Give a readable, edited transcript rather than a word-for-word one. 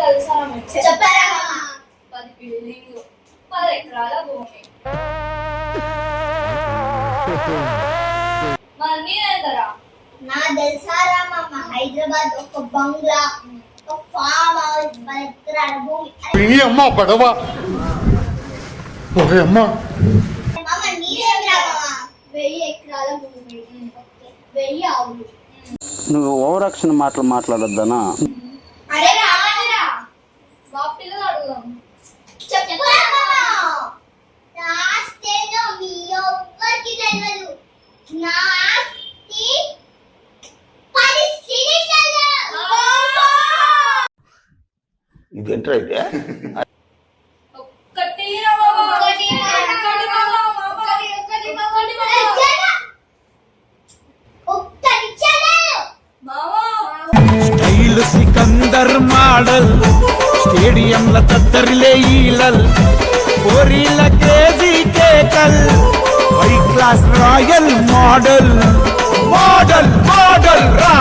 తెలుసా చెప్పరా 10 బిల్డింగ్లు 10 ఎకరాల భూమి మరి మీరేందరా నా తెలుసారా మామ హైదరాబాద్ ఒక బంగ్లా ఒక ఫామ్ హౌస్ 10 ఎకరాల భూమి అమ్మ పడవ ఓహే అమ్మ మామ నీరేంద్రా మామ 1000 ఎకరాల భూమి 1000 ఆవులు నువ్వు ఓవరాక్షన్ మాటలు మాట్లాడొద్దనా అరే రామరా మా పిల్లలు అడుగుదాం చెప్పరా మామ నాస్తేనో మీ ఒక్కరికి తెలియదు నా ఆస్తి 10 సిలిండర్లు ఇదేంట్రా ఇదే ఒక్కటి రా బాబా ఒక్కటి బాబా ఒక్కటి మామా స్టైల్ సికందర్ మోడల్ స్టేడియంల తత్తరిలే ఈలల్ కోరిల కేజీ కేకల్ high class royal model model model రా